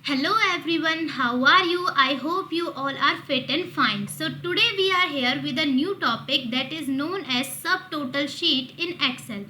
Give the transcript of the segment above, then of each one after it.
Hello everyone, how are you? I hope you all are fit and fine. So today we are here with a new topic that is known as subtotal sheet in Excel.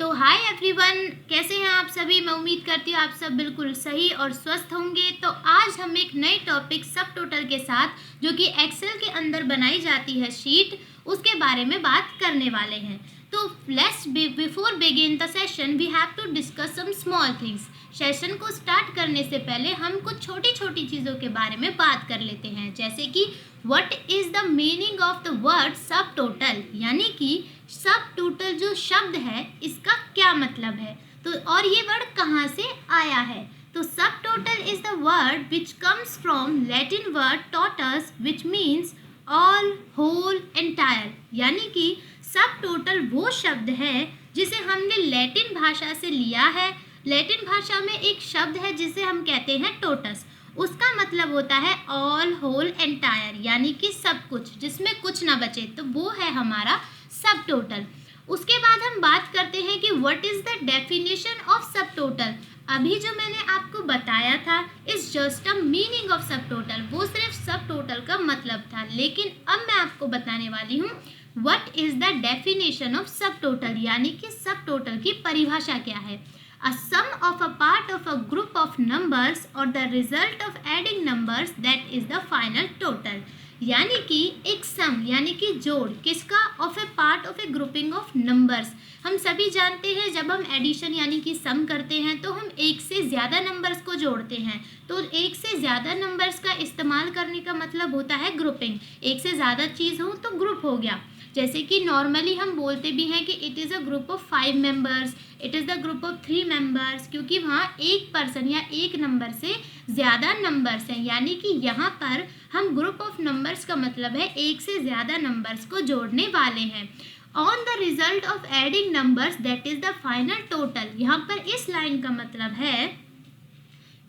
तो hi everyone, कैसे हैं आप सभी? मैं उम्मीद करती हूँ आप सब बिल्कुल सही और स्वस्थ होंगे। तो आज हम एक नए टॉपिक सब टोटल के साथ जो कि एक्सेल के अंदर बनाई जाती है शीट, उसके बारे में बात करने वाले हैं। तो let's before begin the session we have to discuss some small things. Session को स्टार्ट करने से पहले हम कुछ छोटी छोटी चीज़ों के बारे में बात कर लेते हैं, जैसे कि what is the meaning of the word सब टोटल, यानी कि सब टोटल जो शब्द है इसका क्या मतलब है। तो और ये वर्ड कहाँ से आया है? तो सब total is the word which comes from Latin word totus which means all, whole, entire, यानी कि सब टोटल वो शब्द है जिसे हमने लैटिन भाषा से लिया है। लैटिन भाषा में एक शब्द है जिसे हम कहते हैं टोटस। उसका मतलब होता है ऑल, होल, एंटायर, यानी कि सब कुछ, जिसमें कुछ ना बचे, तो वो है हमारा सब टोटल। उसके बाद हम बात करते हैं कि what is the definition of सब टोटल। अभी जो मैंने आपको बताया था is just a meaning of सब टोटल, वो सिर्फ सब टोटल का मतलब था, लेकिन अब मैं आपको बताने वाली हूँ what is the definition of सब टोटल, यानी कि सब टोटल की परिभाषा क्या है। A sum of a part of a group of numbers or the result of adding numbers, that is the final total। यानी कि एक सम यानी कि जोड़ किसका, of A part of A grouping of numbers. हम सभी जानते हैं जब हम एडिशन यानी कि सम करते हैं तो हम एक से ज़्यादा नंबर्स को जोड़ते हैं। तो एक से ज़्यादा नंबर्स का इस्तेमाल करने का मतलब होता है ग्रुपिंग। एक से ज़्यादा चीज़ हो तो ग्रुप हो गया। जैसे कि नॉर्मली हम बोलते भी हैं कि it is a group of 5 members, it is the group of 3 members, क्योंकि वहाँ एक पर्सन या एक नंबर से ज़्यादा नंबर्स हैं, यानी कि यहाँ पर हम ग्रुप ऑफ नंबर्स का मतलब है एक से ज़्यादा नंबर्स को जोड़ने वाले हैं। On the result of adding numbers, that is the final total. यहाँ पर इस लाइन का मतलब है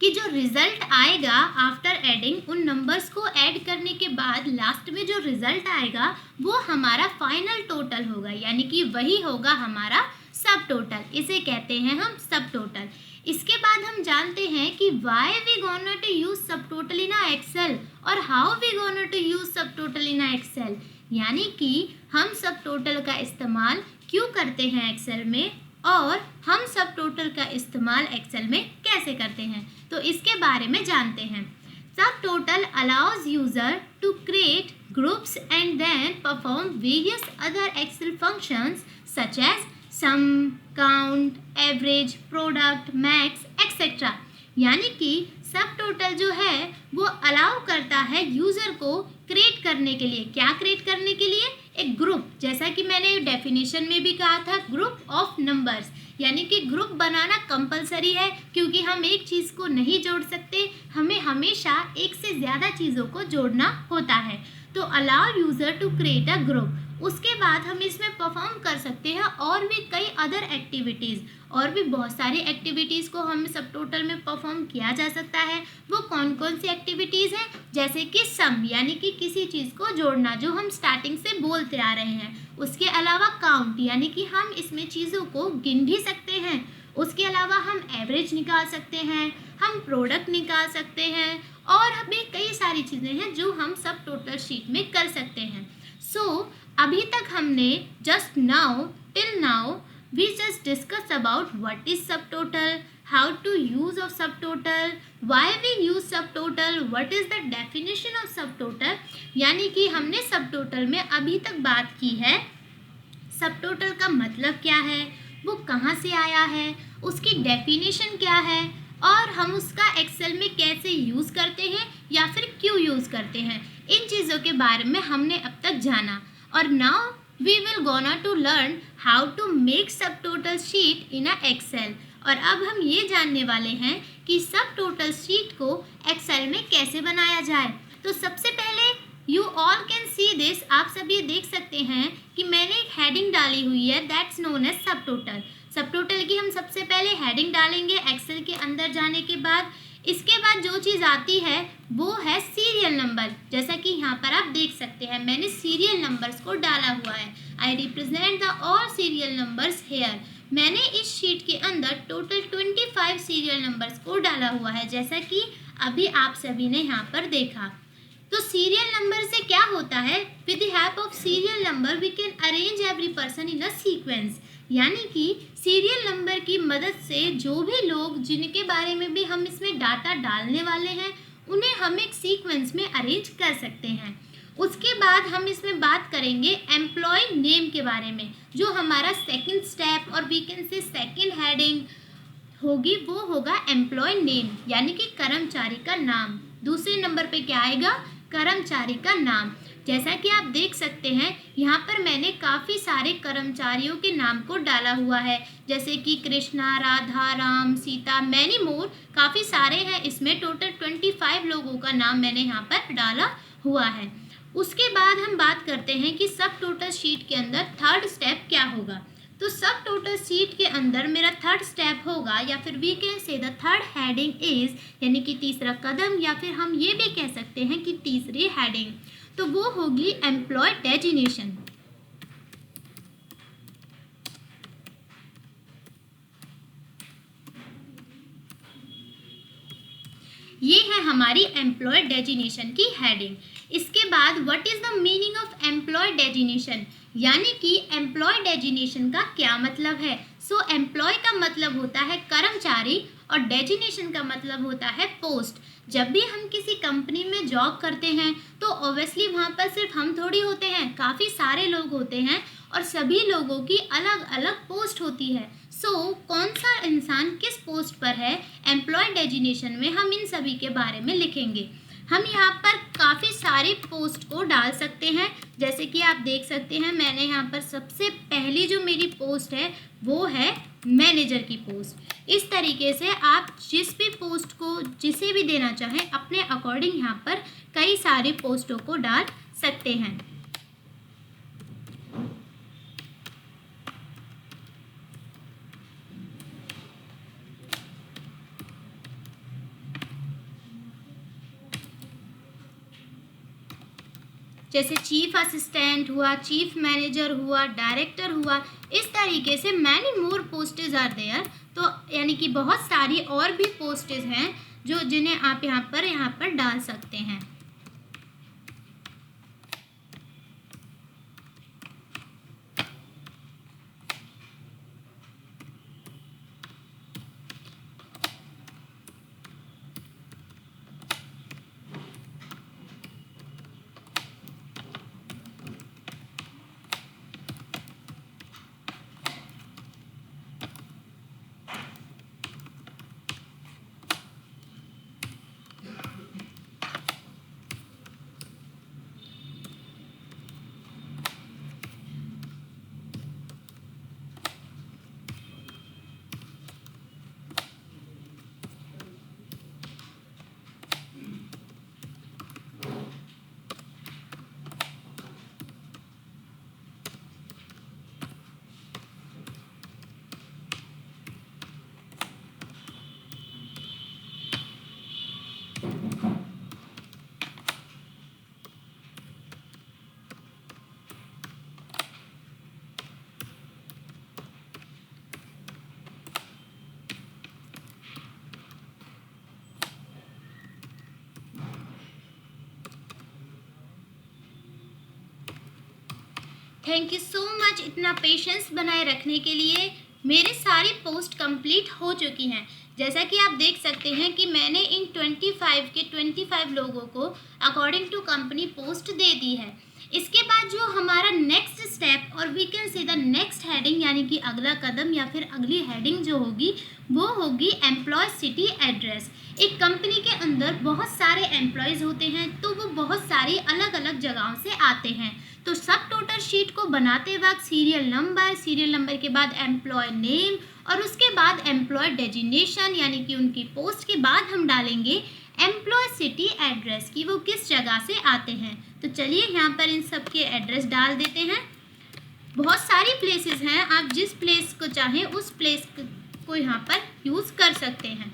कि जो रिजल्ट आएगा आफ्टर एडिंग, उन नंबर्स को ऐड करने के बाद लास्ट में जो रिजल्ट आएगा वो हमारा फाइनल टोटल होगा, यानी कि वही होगा हमारा सब टोटल। इसे कहते हैं हम सब टोटल। इसके बाद हम जानते हैं कि why we gonna to use subtotal in Excel और how we gonna to use subtotal in Excel, यानी कि हम सब टोटल का इस्तेमाल क्यों करते हैं एक्सेल में और हम सब टोटल का इस्तेमाल एक्सेल में कैसे करते हैं, तो इसके बारे में जानते हैं। Subtotal allows user to create groups and then perform various other Excel functions such as sum, count, average, product, max, etcetera. यानी कि सब टोटल जो है वो अलाउ करता है यूज़र को क्रिएट करने के लिए। क्या क्रिएट करने के लिए? एक ग्रुप, जैसा कि मैंने डेफिनेशन में भी कहा था, ग्रुप ऑफ नंबर्स, यानी कि ग्रुप बनाना कंपलसरी है, क्योंकि हम एक चीज़ को नहीं जोड़ सकते, हमें हमेशा एक से ज़्यादा चीज़ों को जोड़ना होता है। तो allow user to create a group. उसके बाद हम इसमें परफॉर्म कर सकते हैं और भी कई अदर एक्टिविटीज़, और भी बहुत सारी एक्टिविटीज़ को हम सब टोटल में परफॉर्म किया जा सकता है। वो कौन कौन सी एक्टिविटीज़ हैं? जैसे कि सम, यानी कि किसी चीज़ को जोड़ना, जो हम स्टार्टिंग से बोलते आ रहे हैं। उसके अलावा काउंट, यानी कि हम इसमें चीज़ों को गिन भी सकते हैं। उसके अलावा हम एवरेज निकाल सकते हैं, हम प्रोडक्ट निकाल सकते हैं, और भी कई सारी चीज़ें हैं जो हम सब टोटल शीट में कर सकते हैं। सो अभी तक हमने just now, till now, we just discussed about what is subtotal, how to use of subtotal, why we use subtotal, what is the definition of subtotal। यानी कि हमने subtotal में अभी तक बात की है subtotal का मतलब क्या है, वो कहाँ से आया है, उसकी definition क्या है, और हम उसका एक्सेल में कैसे यूज़ करते हैं या फिर क्यों यूज़ करते हैं। इन चीज़ों के बारे में हमने अब तक जाना। और now we will gonna to learn how to make subtotal sheet in a Excel। और अब हम ये जानने वाले हैं कि सब टोटल शीट को एक्सेल में कैसे बनाया जाए। तो सबसे पहले you all can see this, आप सभी देख सकते हैं कि मैंने एक हेडिंग डाली हुई है, दैट्स नोन एज सब टोटल। सब टोटल की हम सबसे पहले हेडिंग डालेंगे एक्सेल के अंदर जाने के बाद। इसके बाद जो चीज़ आती है वो है सीरियल नंबर, जैसा कि यहाँ पर आप देख सकते हैं मैंने सीरियल नंबर्स को डाला हुआ है। I represent the all serial numbers here, मैंने इस शीट के अंदर टोटल 25 सीरियल नंबर्स को डाला हुआ है, जैसा कि अभी आप सभी ने यहाँ पर देखा। तो सीरियल नंबर से क्या होता है, with the help of serial number we can arrange every person in a sequence, यानी कि सीरियल नंबर की मदद से जो भी लोग जिनके बारे में भी हम इसमें डाटा डालने वाले हैं उन्हें हम एक सीक्वेंस में अरेंज कर सकते हैं। उसके बाद हम इसमें बात करेंगे एम्प्लॉय नेम के बारे में, जो हमारा सेकंड स्टेप और we can say second heading होगी, वो होगा एम्प्लॉय नेम यानी कि कर्मचारी का नाम। दूसरे नंबर पे क्या आएगा, कर्मचारी का नाम। जैसा कि आप देख सकते हैं यहाँ पर मैंने काफ़ी सारे कर्मचारियों के नाम को डाला हुआ है, जैसे कि कृष्णा, राधा, राम, सीता, मैनी मोर, काफ़ी सारे हैं। इसमें टोटल 25 लोगों का नाम मैंने यहाँ पर डाला हुआ है। उसके बाद हम बात करते हैं कि सब टोटल शीट के अंदर थर्ड स्टेप क्या होगा। तो सब टोटल शीट के अंदर मेरा थर्ड स्टेप होगा, या फिर we can say the third heading is, यानी कि तीसरा कदम, या फिर हम ये भी कह सकते हैं कि तीसरी हेडिंग, तो वो होगी एम्प्लॉय डेजिग्नेशन। ये है हमारी एम्प्लॉय डेजिग्नेशन की हेडिंग। इसके बाद what is the meaning of employ designation, यानी कि एम्प्लॉय डेजिग्नेशन का क्या मतलब है। सो एम्प्लॉय का मतलब होता है कर्मचारी और डेजिग्नेशन का मतलब होता है पोस्ट। जब भी हम किसी कंपनी में जॉब करते हैं तो ऑब्वियसली वहाँ पर सिर्फ हम थोड़ी होते हैं, काफ़ी सारे लोग होते हैं और सभी लोगों की अलग अलग पोस्ट होती है। कौन सा इंसान किस पोस्ट पर है, एम्प्लॉय डेजिग्नेशन में हम इन सभी के बारे में लिखेंगे। हम यहाँ पर काफ़ी सारे पोस्ट को डाल सकते हैं, जैसे कि आप देख सकते हैं मैंने यहाँ पर सबसे पहली जो मेरी पोस्ट है वो है मैनेजर की पोस्ट। इस तरीके से आप जिस भी पोस्ट को जिसे भी देना चाहें अपने अकॉर्डिंग यहाँ पर कई सारे पोस्टों को डाल सकते हैं। जैसे चीफ असिस्टेंट हुआ, चीफ मैनेजर हुआ, डायरेक्टर हुआ, इस तरीके से many more postage are there. तो यानी कि बहुत सारी और भी पोस्टेज हैं जो जिन्हें आप यहाँ पर डाल सकते हैं। थैंक यू सो मच इतना पेशेंस बनाए रखने के लिए। मेरे सारी पोस्ट कंप्लीट हो चुकी हैं। जैसा कि आप देख सकते हैं कि मैंने इन 25 के 25 लोगों को अकॉर्डिंग टू कंपनी पोस्ट दे दी है। इसके बाद जो हमारा नेक्स्ट स्टेप और we can say the next heading, यानी कि अगला कदम या फिर अगली हेडिंग जो होगी वो होगी एम्प्लॉय सिटी एड्रेस। एक कंपनी के अंदर बहुत सारे एम्प्लॉयज़ होते हैं तो वो बहुत सारी अलग अलग जगहों से आते हैं। तो सब टोटल शीट को बनाते वक्त सीरियल नंबर के बाद एम्प्लॉय नेम और उसके बाद एम्प्लॉय डेजिग्नेशन यानी कि उनकी पोस्ट के बाद हम डालेंगे एम्प्लॉय सिटी एड्रेस की वो किस जगह से आते हैं। तो चलिए यहाँ पर इन सब के एड्रेस डाल देते हैं। बहुत सारी प्लेसेस हैं, आप जिस प्लेस को चाहें उस प्लेस को यहाँ पर यूज़ कर सकते हैं।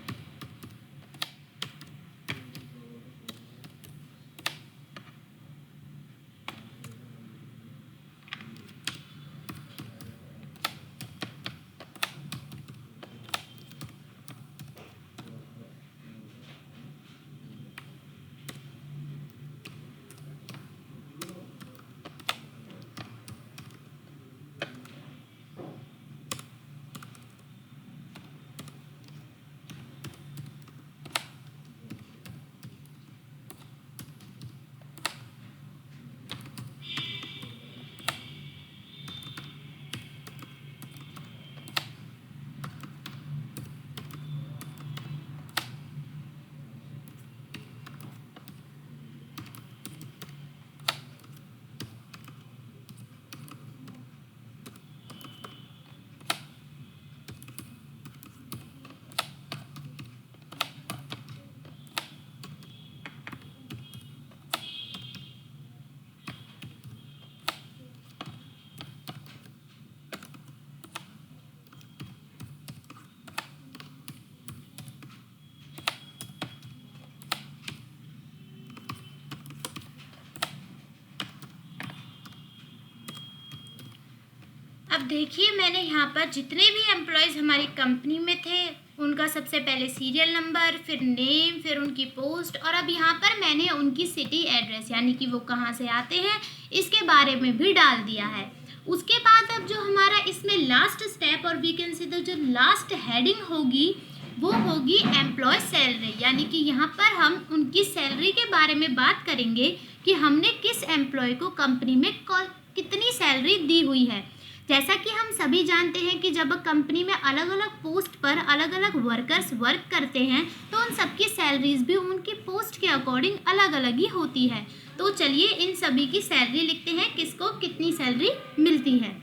अब देखिए, मैंने यहाँ पर जितने भी एम्प्लॉयज़ हमारी कंपनी में थे उनका सबसे पहले सीरियल नंबर, फिर नेम, फिर उनकी पोस्ट, और अब यहाँ पर मैंने उनकी सिटी एड्रेस यानी कि वो कहाँ से आते हैं इसके बारे में भी डाल दिया है। उसके बाद अब जो हमारा इसमें लास्ट स्टेप और वी कैन सी द जो लास्ट हेडिंग होगी वो होगी एम्प्लॉय सैलरी, यानी कि यहाँ पर हम उनकी सैलरी के बारे में बात करेंगे कि हमने किस एम्प्लॉय को कंपनी में कितनी सैलरी दी हुई है। जैसा कि हम सभी जानते हैं कि जब कंपनी में अलग अलग पोस्ट पर अलग अलग वर्कर्स वर्क करते हैं तो उन सबकी सैलरीज भी उनकी पोस्ट के अकॉर्डिंग अलग अलग ही होती है। तो चलिए इन सभी की सैलरी लिखते हैं, किसको कितनी सैलरी मिलती है।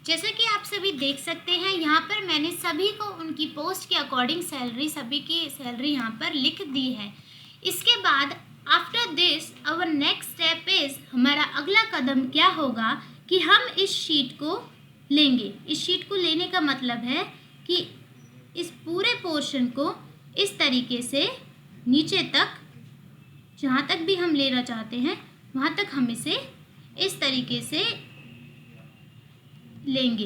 जैसा कि आप सभी देख सकते हैं यहाँ पर मैंने सभी को उनकी पोस्ट के अकॉर्डिंग सैलरी, सभी की सैलरी यहाँ पर लिख दी है। इसके बाद after this our next step is, हमारा अगला कदम क्या होगा कि हम इस शीट को लेंगे। इस शीट को लेने का मतलब है कि इस पूरे पोर्शन को इस तरीके से नीचे तक, जहाँ तक भी हम लेना चाहते हैं वहाँ तक हम इसे इस तरीके से लेंगे।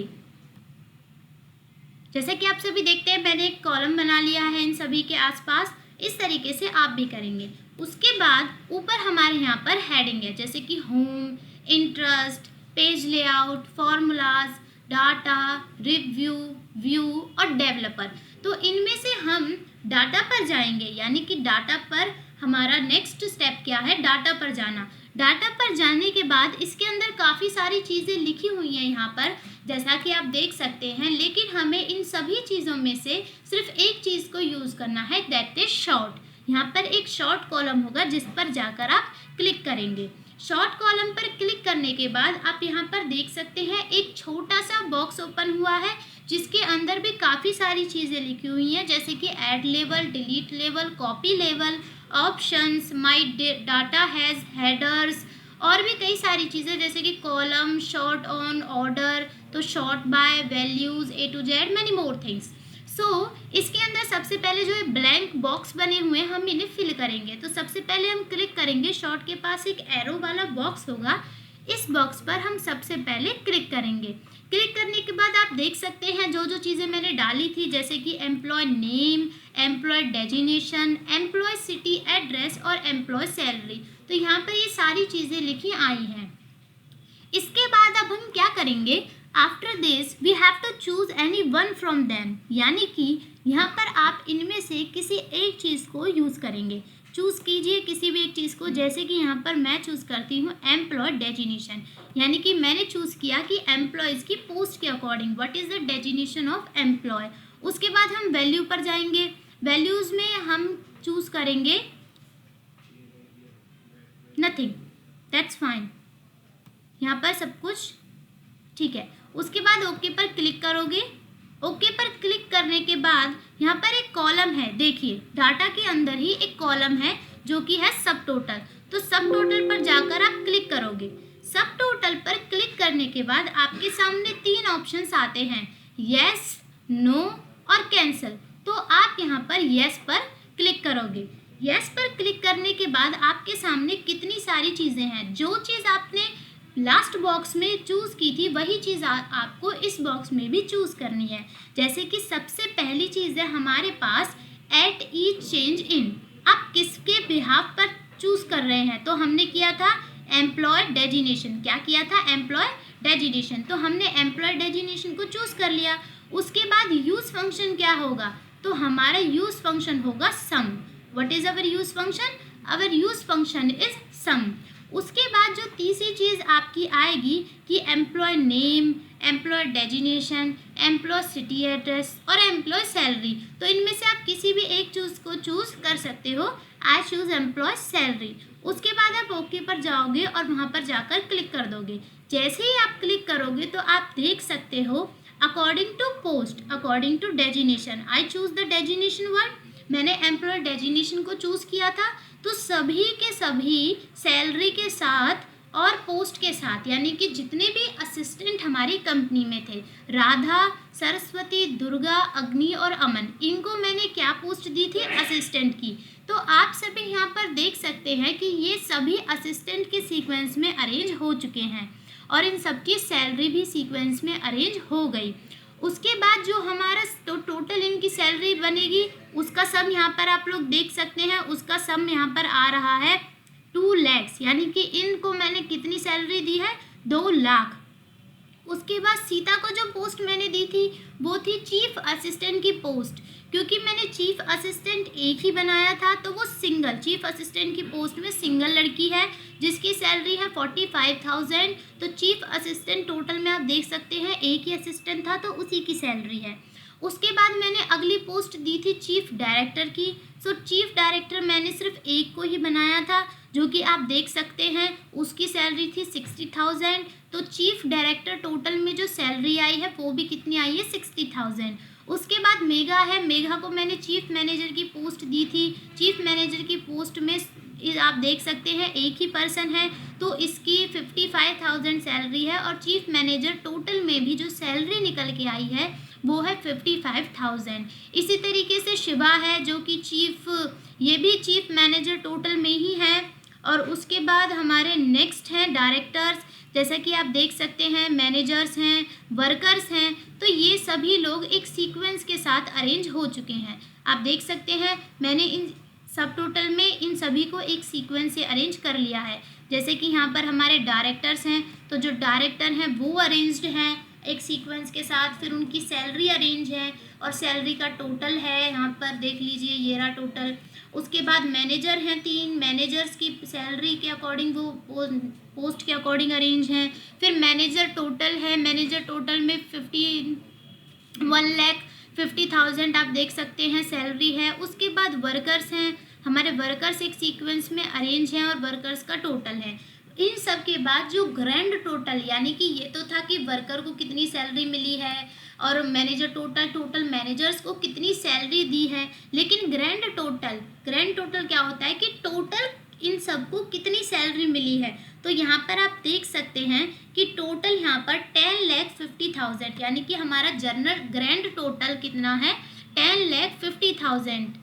जैसा कि आप सभी देखते हैं मैंने एक कॉलम बना लिया है इन सभी के आसपास, इस तरीके से आप भी करेंगे। उसके बाद ऊपर हमारे यहाँ पर हेडिंग है, जैसे कि home, interest, page layout, formulas, data, review, view और डेवलपर। तो इनमें से हम डाटा पर जाएंगे, यानी कि डाटा पर हमारा नेक्स्ट स्टेप क्या है, डाटा पर जाना। डाटा पर जाने के बाद इसके अंदर काफ़ी सारी चीज़ें लिखी हुई हैं यहाँ पर, जैसा कि आप देख सकते हैं, लेकिन हमें इन सभी चीज़ों में से सिर्फ एक चीज़ को यूज़ करना है, दैट इज शॉर्ट। यहाँ पर एक शॉर्ट कॉलम होगा जिस पर जाकर आप क्लिक करेंगे। शॉर्ट कॉलम पर क्लिक करने के बाद आप यहाँ पर देख सकते हैं एक छोटा सा बॉक्स ओपन हुआ है जिसके अंदर भी काफ़ी सारी चीज़ें लिखी हुई हैं, जैसे कि add level, delete level, copy level, options, my data has, headers और भी कई सारी चीज़ें जैसे कि कॉलम, शॉर्ट ऑन, ऑर्डर, तो sort by, values, A to Z, many more things. So इसके अंदर सबसे पहले जो ब्लैंक बॉक्स बने हुए हैं हम इन्हें फिल करेंगे। तो सबसे पहले हम क्लिक करेंगे, शॉर्ट के पास एक एरो वाला बॉक्स होगा, इस बॉक्स पर हम सबसे पहले क्लिक करेंगे। क्लिक करने के बाद आप देख सकते हैं जो जो चीज़ें मैंने डाली थी, जैसे कि employ name, employ designation, employ city address और एम्प्लॉय सैलरी। तो यहाँ पर ये सारी चीज़ें लिखी आई हैं। इसके बाद अब हम क्या करेंगे, after this we have to choose any one from them, यानी कि यहाँ पर आप इनमें से किसी एक चीज़ को यूज़ करेंगे। चूज़ कीजिए किसी भी एक चीज़ को, जैसे कि यहाँ पर मैं चूज़ करती हूँ एम्प्लॉय डेजिग्नेशन, यानी कि मैंने चूज़ किया कि एम्प्लॉयज़ की पोस्ट के according what is the designation of employee. उसके बाद हम वैल्यू पर जाएंगे, वैल्यूज़ में हम चूज़ करेंगे नथिंग, दैट्स फाइन, यहाँ पर सब कुछ ठीक है। उसके बाद ओके पर क्लिक करोगे। ओके पर क्लिक करने के बाद यहाँ पर एक कॉलम है, देखिए डाटा के अंदर ही एक कॉलम है जो कि है सब टोटल। तो सब टोटल पर जाकर आप क्लिक करोगे। सब टोटल पर क्लिक करने के बाद आपके सामने 3 ऑप्शंस आते हैं, येस, नो और कैंसिल। तो आप यहाँ पर येस पर क्लिक करोगे। यस पर क्लिक करने के बाद आपके सामने कितनी सारी चीज़ें हैं। जो चीज़ आपने लास्ट बॉक्स में चूज़ की थी वही चीज़ आपको इस बॉक्स में भी चूज़ करनी है। जैसे कि सबसे पहली चीज़ है हमारे पास एट ईच चेंज इन। आप किसके बिहाफ पर चूज़ कर रहे हैं, तो हमने किया था एम्प्लॉय डेजिनेशन। क्या किया था? Employee designation. तो हमने एम्प्लॉय डेजिनेशन को चूज़ कर लिया। उसके बाद यूज़ फंक्शन क्या होगा, तो हमारा यूज़ फंक्शन होगा sum. What is our use function? Our use function is sum. उसके बाद जो तीसरी चीज़ आपकी आएगी कि employ name, employee designation, employee city address और एम्प्लॉय सैलरी। तो इनमें से आप किसी भी एक चूज़ को चूज़ कर सकते हो। I choose employee salary. उसके बाद आप ओके पर जाओगे और वहाँ पर जाकर क्लिक कर दोगे। जैसे ही आप क्लिक करोगे तो आप देख सकते हो according to post, according to designation, I choose the designation word. मैंने एम्प्लॉय डेजिनेशन को चूज़ किया था, तो सभी के सभी सैलरी के साथ और पोस्ट के साथ, यानी कि जितने भी असिस्टेंट हमारी कंपनी में थे, राधा, सरस्वती, दुर्गा, अग्नि और अमन, इनको मैंने क्या पोस्ट दी थी? असिस्टेंट की। तो आप सभी यहाँ पर देख सकते हैं कि ये सभी असिस्टेंट के सीक्वेंस में अरेंज हो चुके हैं और इन सबकी सैलरी भी सीक्वेंस में अरेंज हो गई। उसके बाद जो हमारा टोटल इनकी सैलरी बनेगी उसका सम यहाँ पर आप लोग देख सकते हैं। उसका सम यहाँ पर आ रहा है 2 lakhs, यानी कि इनको मैंने कितनी सैलरी दी है? 2 लाख। उसके बाद सीता को जो पोस्ट मैंने दी थी वो थी चीफ असिस्टेंट की पोस्ट। क्योंकि मैंने चीफ असिस्टेंट एक ही बनाया था तो वो सिंगल चीफ असिस्टेंट की पोस्ट में सिंगल लड़की है जिसकी सैलरी है 45,000। तो चीफ असिस्टेंट टोटल में आप देख सकते हैं एक ही असिस्टेंट था तो उसी की सैलरी है। उसके बाद मैंने अगली पोस्ट दी थी चीफ डायरेक्टर की। सो चीफ डायरेक्टर मैंने सिर्फ एक को ही बनाया था जो कि आप देख सकते हैं उसकी सैलरी थी 60,000। तो चीफ डायरेक्टर टोटल में जो सैलरी आई है वो भी कितनी आई है? 60,000। उसके बाद मेघा है। मेघा को मैंने चीफ मैनेजर की पोस्ट दी थी। चीफ मैनेजर की पोस्ट में आप देख सकते हैं एक ही पर्सन है तो इसकी 55,000 सैलरी है और चीफ मैनेजर टोटल में भी जो सैलरी निकल के आई है वो है 55,000। इसी तरीके से शिवा है जो कि ये भी चीफ मैनेजर टोटल में ही है। और उसके बाद हमारे नेक्स्ट हैं डायरेक्टर्स, जैसा कि आप देख सकते हैं मैनेजर्स हैं, वर्कर्स हैं। तो ये सभी लोग एक सीक्वेंस के साथ अरेंज हो चुके हैं। आप देख सकते हैं मैंने इन सब टोटल में इन सभी को एक सीक्वेंस से अरेंज कर लिया है। जैसे कि यहाँ पर हमारे डायरेक्टर्स हैं तो जो डायरेक्टर हैं वो अरेंज्ड हैं एक सीक्वेंस के साथ। फिर उनकी सैलरी अरेंज है और सैलरी का टोटल है यहाँ पर देख लीजिए ये रहा टोटल। उसके बाद मैनेजर हैं 3, मैनेजर्स की सैलरी के अकॉर्डिंग वो पोस्ट के अकॉर्डिंग अरेंज हैं। फिर मैनेजर टोटल है, मैनेजर टोटल में 1,50,000 आप देख सकते हैं सैलरी है। उसके बाद वर्कर्स हैं, हमारे वर्कर्स एक सीक्वेंस में अरेंज हैं और वर्कर्स का टोटल है। इन सब के बाद जो ग्रैंड टोटल, यानी कि ये तो था कि वर्कर को कितनी सैलरी मिली है और मैनेजर टोटल मैनेजर्स को कितनी सैलरी दी है, लेकिन ग्रैंड टोटल क्या होता है कि टोटल इन सबको कितनी सैलरी मिली है। तो यहाँ पर आप देख सकते हैं कि टोटल यहाँ पर 10,50,000, यानी कि हमारा जनरल ग्रैंड टोटल कितना है? 10,50,000।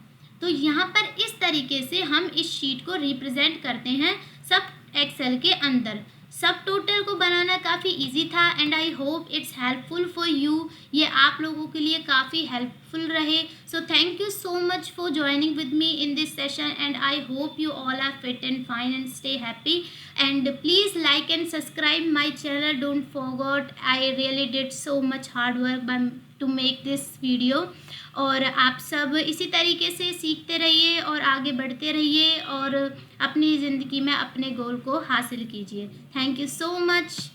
तो यहाँ पर इस तरीके से हम इस शीट को रिप्रेजेंट करते हैं सब एक्सेल के अंदर। सब टोटल को बनाना काफ़ी इजी था and I hope it's helpful for you. ये आप लोगों के लिए काफ़ी हेल्पफुल रहे। So thank you so much for joining with me in this session and I hope you all are fit and fine and stay happy. And please like and subscribe my channel. Don't forget, I really did so much hard work to make this video. और आप सब इसी तरीके से सीखते रहिए और आगे बढ़ते रहिए और अपनी ज़िंदगी में अपने गोल को हासिल कीजिए. Thank you so much.